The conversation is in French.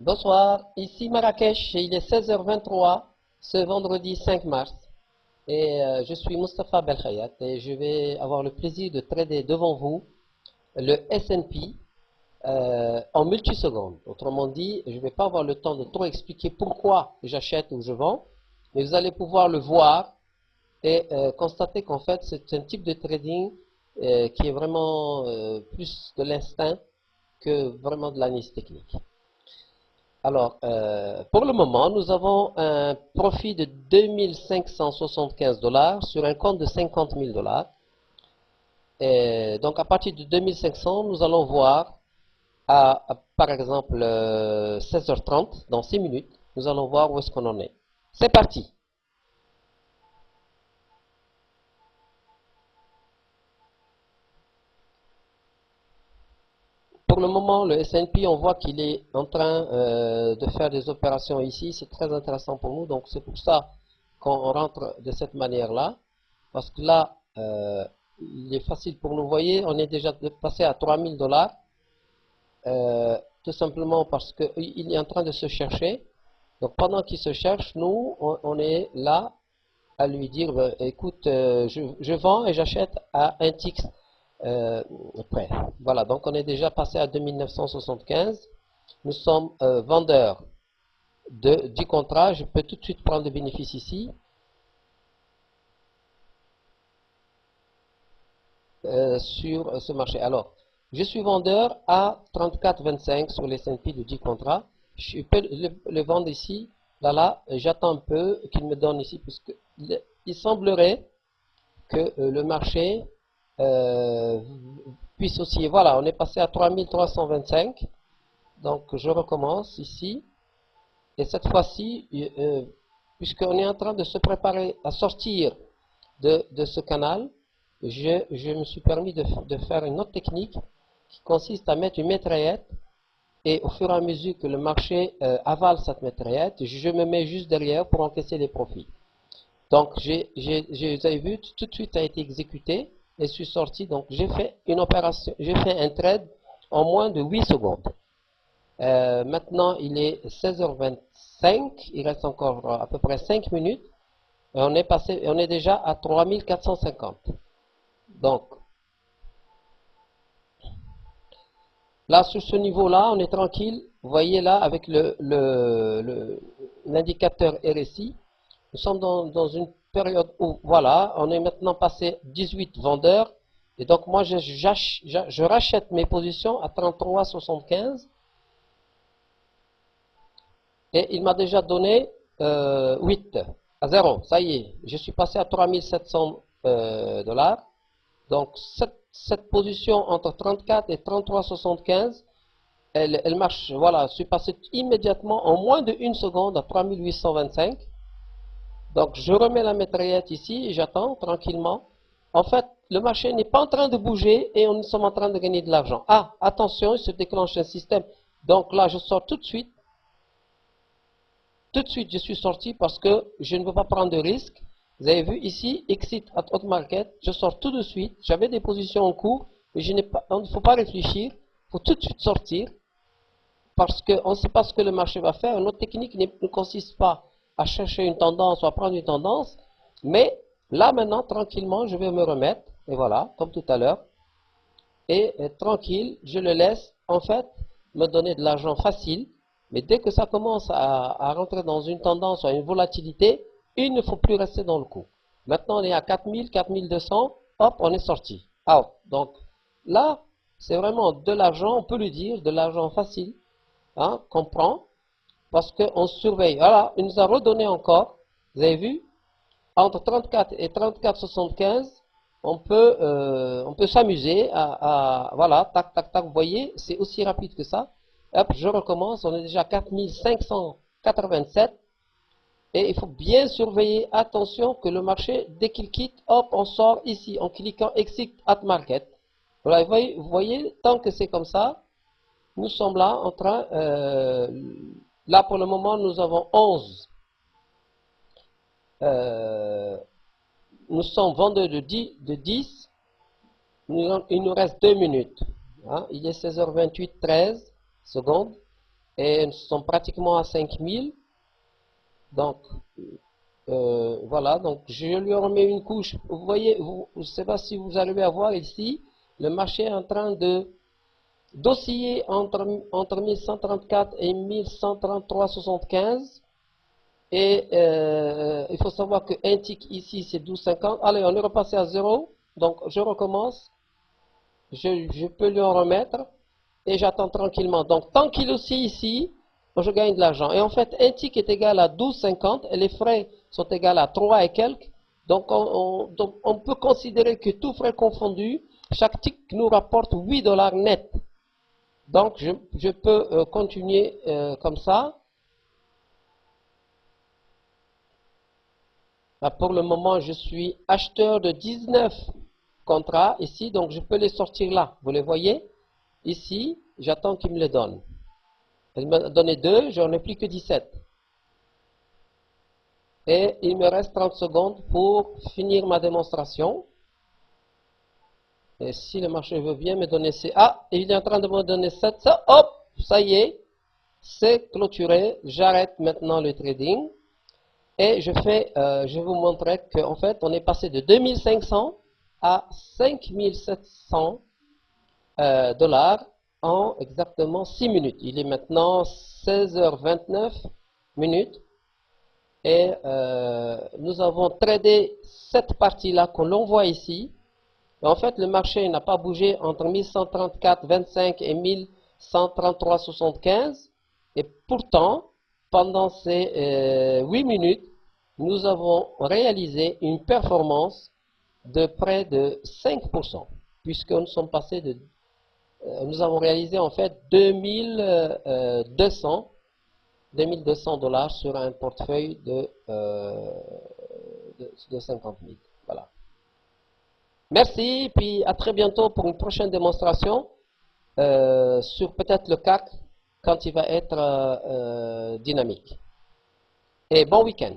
Bonsoir, ici Marrakech, il est 16h23 ce vendredi 5 mars et je suis Mustapha Belkhayat et je vais avoir le plaisir de trader devant vous le S&P en multisecondes. Autrement dit, je ne vais pas avoir le temps de trop expliquer pourquoi j'achète ou je vends, mais vous allez pouvoir le voir et constater qu'en fait c'est un type de trading qui est vraiment plus de l'instinct que vraiment de l'analyse technique. Alors, pour le moment, nous avons un profit de 2575 dollars sur un compte de 50 000 dollars. Et donc, à partir de 2500, nous allons voir, par exemple, 16h30, dans 6 minutes, nous allons voir où est-ce qu'on en est. C'est parti! Pour le moment, le S&P, on voit qu'il est en train de faire des opérations ici. C'est très intéressant pour nous. Donc, c'est pour ça qu'on rentre de cette manière-là. Parce que là, il est facile pour nous. Vous voyez, on est déjà passé à 3000 dollars. Tout simplement parce qu'il est en train de se chercher. Donc, pendant qu'il se cherche, nous, on est là à lui dire, écoute, je vends et j'achète à un tick près. Voilà, donc on est déjà passé à 2975. Nous sommes vendeurs du contrat. Je peux tout de suite prendre le bénéfice ici. Sur ce marché. Alors, je suis vendeur à 34,25 sur les S&P de 10 contrats. Je peux le vendre ici. Là, j'attends un peu qu'il me donne ici, puisque il semblerait que le marché puisse osciller. Voilà, on est passé à 3325. Donc, je recommence ici. Et cette fois-ci, puisqu'on est en train de se préparer à sortir de ce canal, je me suis permis de faire une autre technique qui consiste à mettre une mitraillette et au fur et à mesure que le marché avale cette mitraillette, je me mets juste derrière pour encaisser les profits. Donc, vous avez vu, tout de suite ça a été exécuté et je suis sorti. Donc, j'ai fait une opération, j'ai fait un trade en moins de 8 secondes. Maintenant, il est 16h25, il reste encore à peu près 5 minutes. Et on est déjà à 3450. Donc, là, sur ce niveau-là, on est tranquille. Vous voyez là, avec l'indicateur RSI, nous sommes dans une période où, voilà, on est maintenant passé 18 vendeurs. Et donc, moi, je rachète mes positions à 33,75. Et il m'a déjà donné 8 à 0. Ça y est, je suis passé à 3700 dollars. Donc, cette position entre 34 et 33,75, elle marche. Voilà, je suis passé immédiatement en moins de 1 seconde à 3825. Donc, je remets la mitraillette ici et j'attends tranquillement. En fait, le marché n'est pas en train de bouger et nous sommes en train de gagner de l'argent. Ah, attention, il se déclenche un système. Donc là, je sors tout de suite. Tout de suite, je suis sorti parce que je ne veux pas prendre de risques. Vous avez vu ici, exit at hot market, je sors tout de suite. J'avais des positions en cours, mais il ne faut pas réfléchir. Il faut tout de suite sortir parce qu'on ne sait pas ce que le marché va faire. Notre technique ne consiste pas à chercher une tendance ou à prendre une tendance, mais là maintenant, tranquillement, je vais me remettre. Et voilà, comme tout à l'heure. Et tranquille, je le laisse en fait me donner de l'argent facile. Mais dès que ça commence à rentrer dans une tendance ou à une volatilité, il ne faut plus rester dans le coup. Maintenant, on est à 4000, 4200, hop, on est sorti. Out. Donc là, c'est vraiment de l'argent, on peut le dire, de l'argent facile, hein, qu'on prend, parce qu'on surveille. Voilà, il nous a redonné encore, vous avez vu, entre 34 et 34,75, on peut s'amuser voilà, tac, tac, tac, vous voyez, c'est aussi rapide que ça. Hop, je recommence, on est déjà à 4587. Et il faut bien surveiller, attention, que le marché, dès qu'il quitte, hop, on sort ici, en cliquant Exit at Market. Voilà, vous voyez, tant que c'est comme ça, nous sommes là, en train, là pour le moment, nous avons 11. Nous sommes vendeurs de 10, il nous reste 2 minutes. Hein, il est 16h28, 13 secondes. et nous sommes pratiquement à 5000. Donc, voilà, donc je lui remets une couche. Vous voyez, je ne sais pas si vous arrivez à voir ici, le marché est en train d'osciller entre 1134 et 1133,75. Et il faut savoir que un tick ici c'est 12,50. Allez, on est repassé à 0. Donc je recommence. Je peux lui en remettre. Et j'attends tranquillement. Donc tant qu'il oscille ici, je gagne de l'argent. Et en fait, un tick est égal à 12,50 et les frais sont égaux à 3 et quelques. Donc on peut considérer que tout frais confondu, chaque tick nous rapporte 8 dollars net. Donc je peux continuer comme ça. Là, pour le moment, je suis acheteur de 19 contrats ici, donc je peux les sortir là. Vous les voyez? Ici, j'attends qu'il me les donne. Il m'a donné 2, j'en ai plus que 17. Et il me reste 30 secondes pour finir ma démonstration. Et si le marché veut bien me donner ces... Ah, il est en train de me donner 7. Ça, hop, ça y est, c'est clôturé. J'arrête maintenant le trading. Et je vais vous montrer qu'en fait, on est passé de 2500 à 5700 dollars en exactement 6 minutes. Il est maintenant 16h29 minutes. Et nous avons tradé cette partie-là que l'on voit ici. Et en fait, le marché n'a pas bougé entre 1134,25 et 1133,75. Et pourtant, pendant ces 8 minutes, nous avons réalisé une performance de près de 5%, puisque nous sommes passés de... nous avons réalisé en fait 2200 dollars sur un portefeuille de 50 000. Voilà. Merci, puis à très bientôt pour une prochaine démonstration sur peut-être le CAC quand il va être dynamique. Et bon week-end.